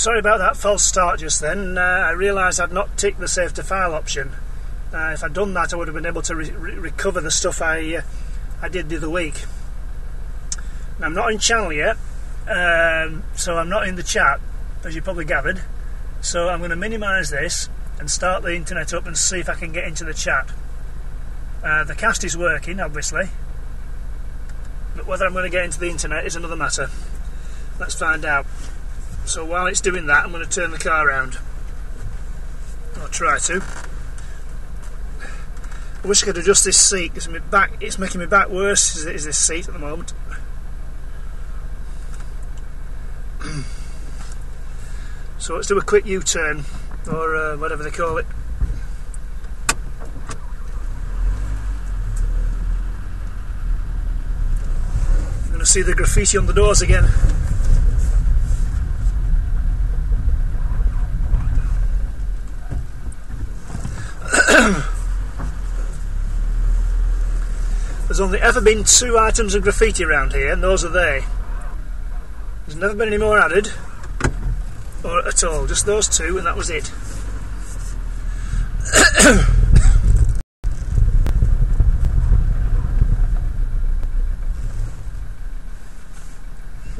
Sorry about that false start just then. I realised I'd not ticked the save to file option. If I'd done that, I would have been able to recover the stuff I did the other week. Now, I'm not in channel yet, so I'm not in the chat, as you probably gathered. So I'm going to minimise this and start the internet up and see if I can get into the chat. The cast is working, obviously, but whether I'm going to get into the internet is another matter. Let's find out. So while it's doing that, I'm going to turn the car around. I'll try to. I wish I could adjust this seat because it's making my back worse, is this seat at the moment. So let's do a quick U-turn, or whatever they call it. I'm going to see the graffiti on the doors again. There's only ever been 2 items of graffiti around here, and those are they. There's never been any more added, or at all, just those 2, and that was it.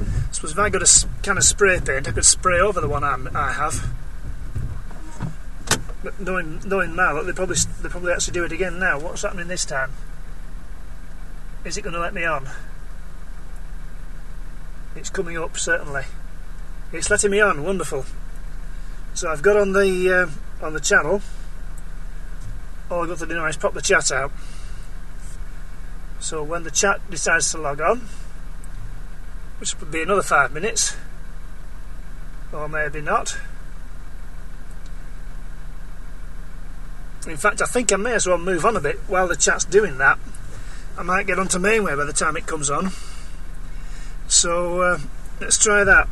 I suppose if I got a can of spray paint, I could spray over the one I have. But knowing now, they probably actually do it again now. What's happening this time? Is it going to let me on? It's coming up, certainly. It's letting me on. Wonderful. So I've got on the channel. All I've got to do now is pop the chat out. So when the chat decides to log on, which would be another 5 minutes, or maybe not. In fact, I think I may as well move on a bit while the chat's doing that. I might get onto mainway by the time it comes on. So let's try that.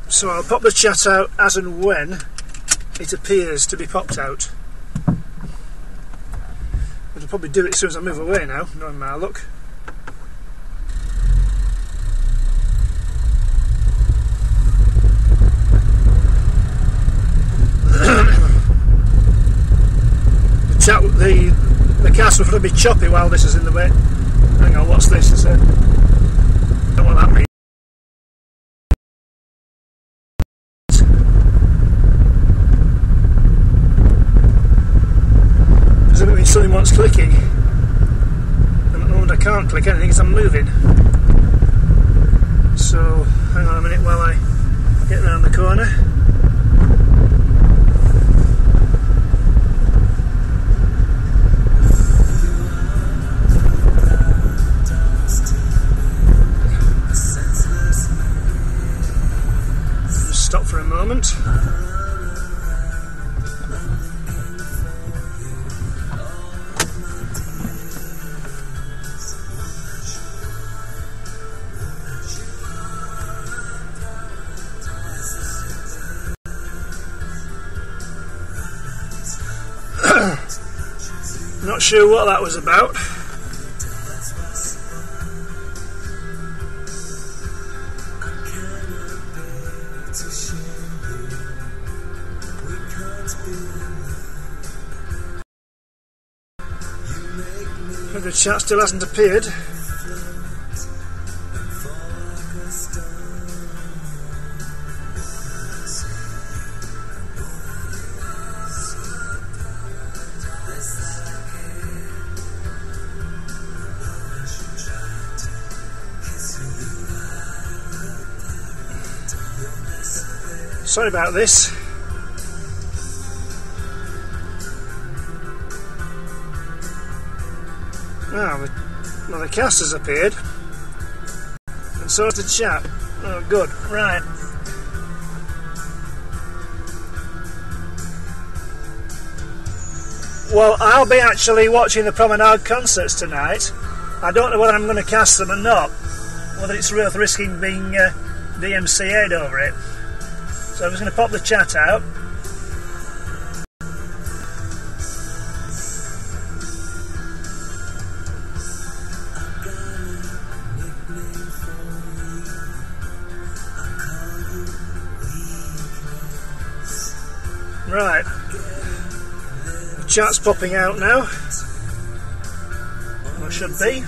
So I'll pop the chat out as and when it appears to be popped out. I'll probably do it as soon as I move away now, knowing my luck. The cast will probably be choppy while this is in the way. Hang on, what's this? Is it? Don't know what that means. Does it mean something wants clicking? And at the moment I can't click anything because I'm moving. So hang on a minute while I get round the corner. Stop for a moment. Not sure what that was about. The chat still hasn't appeared. Sorry about this. Well, the cast has appeared, and so has the chat. Oh, good. Right. Well, I'll be actually watching the Promenade concerts tonight. I don't know whether I'm going to cast them or not, whether it's worth risking being DMCA'd over it. So I'm just going to pop the chat out. Right, the chart's popping out now. Or should be.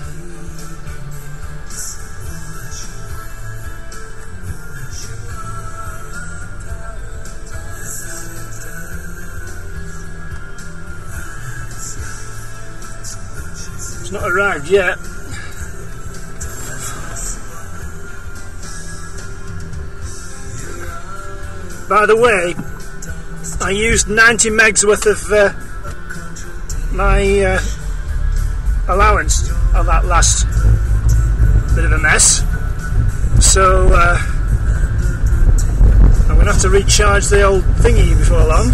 It's not arrived yet. By the way, I used 90 megs worth of my allowance on that last bit of a mess, so I'm going to have to recharge the old thingy before long.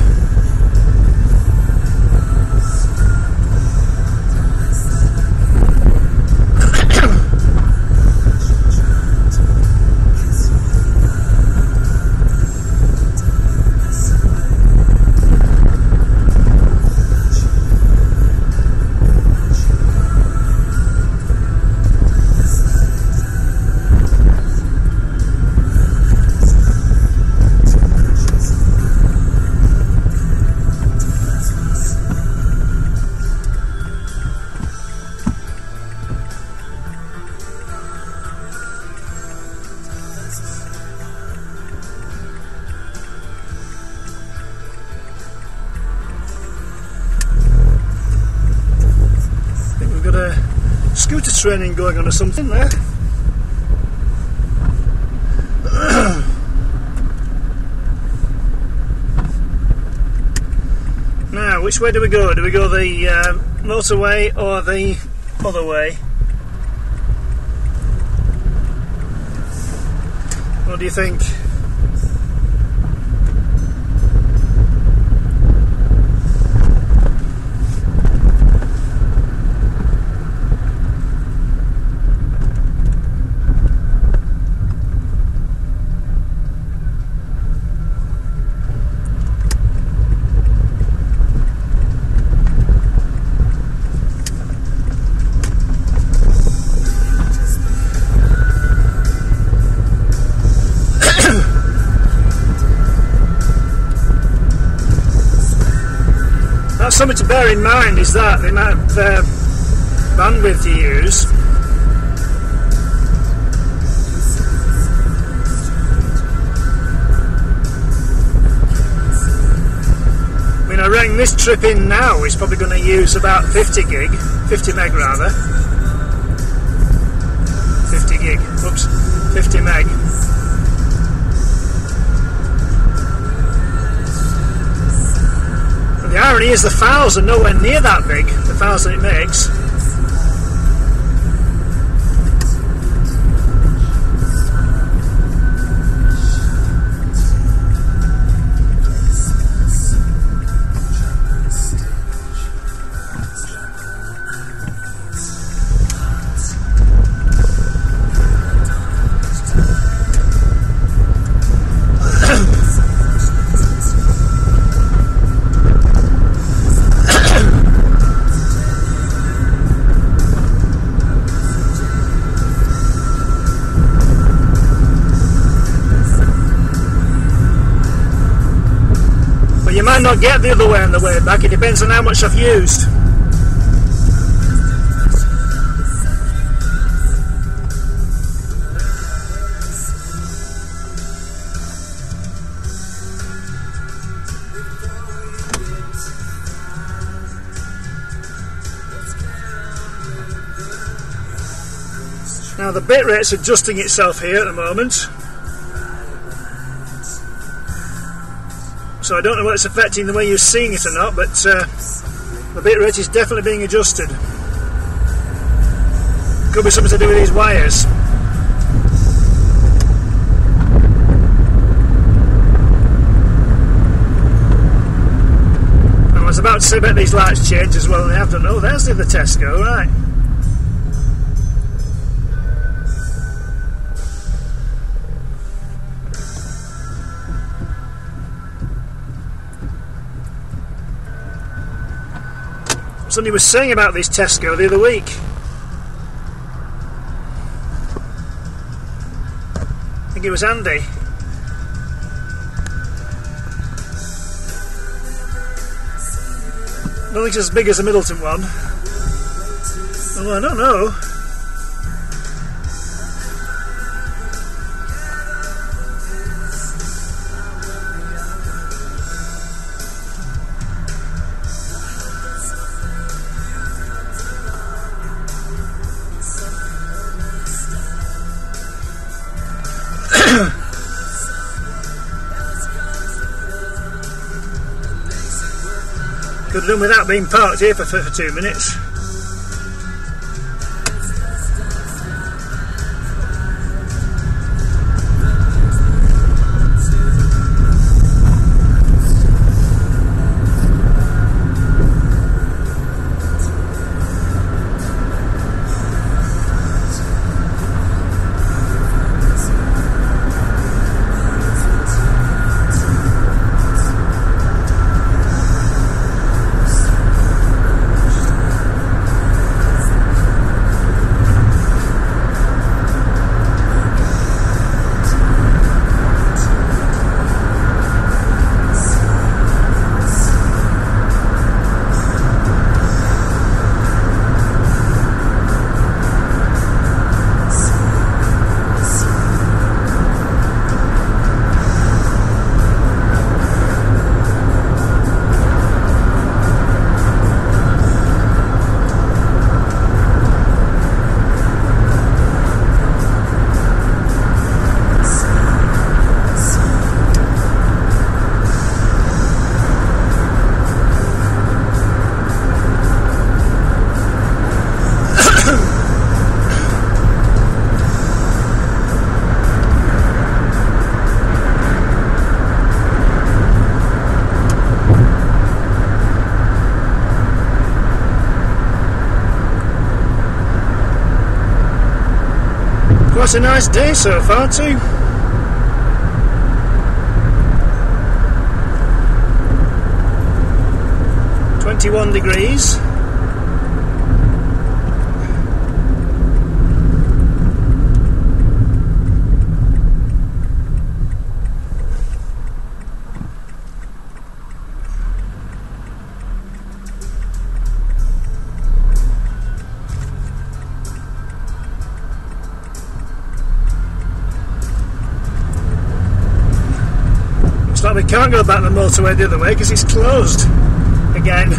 Scooter training going on or something there. Now, which way do we go? Do we go the motorway or the other way? What do you think? Something to bear in mind is that the amount of bandwidth you use. I mean, I rang this trip in now, it's probably going to use about 50 meg rather. 50 gig, whoops, 50 meg. The irony is the files are nowhere near that big, the files that it makes. You might not get the other way on the way back, it depends on how much I've used. Now the bitrate's adjusting itself here at the moment. So I don't know whether it's affecting the way you're seeing it or not, but the bitrate is definitely being adjusted. Could be something to do with these wires. And I was about to say about these lights change as well, and they have done. Oh, there's the other Tesco, right. Somebody was saying about this Tesco the other week. I think it was Andy. don't think it's as big as the Middleton one. Oh, I don't know. Could have done without being parked here for 2 minutes. Quite a nice day so far too. .21 degrees. But we can't go back the motorway the other way because it's closed again.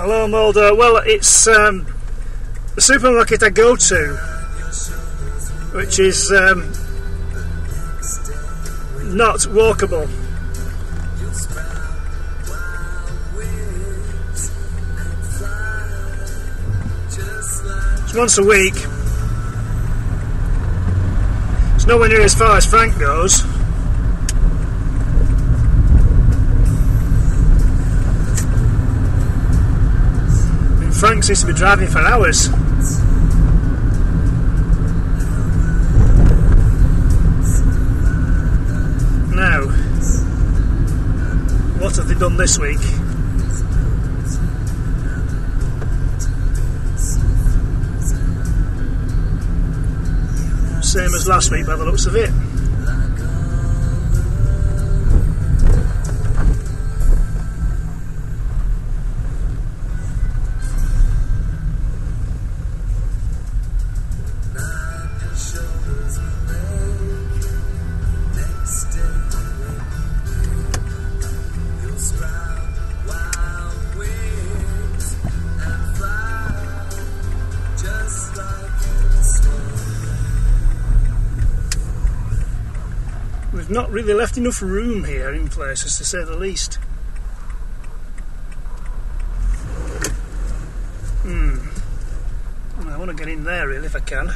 Hello Mulder. Well, it's the supermarket I go to, which is not walkable. It's once a week. It's nowhere near as far as Frank goes. Frank seems to be driving for hours. Now, what have they done this week? Same as last week by the looks of it. We've not really left enough room here in places, to say the least. I want to get in there really if I can.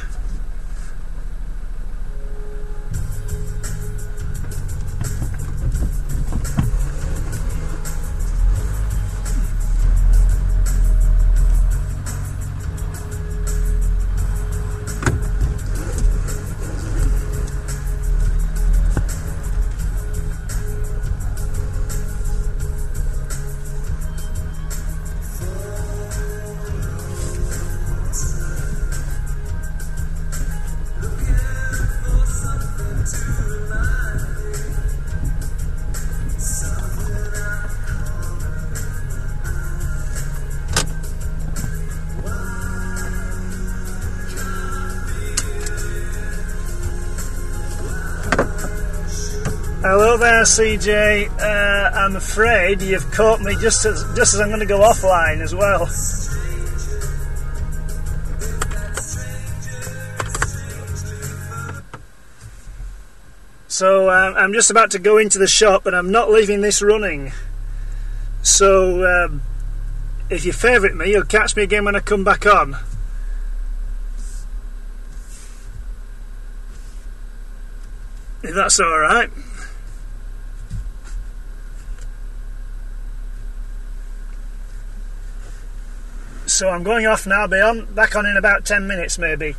there, CJ. I'm afraid you've caught me just as I'm going to go offline as well. So I'm just about to go into the shop, and I'm not leaving this running. So if you favourite me, you'll catch me again when I come back on. If that's alright. So I'm going off now, be on back on in about 10 minutes maybe.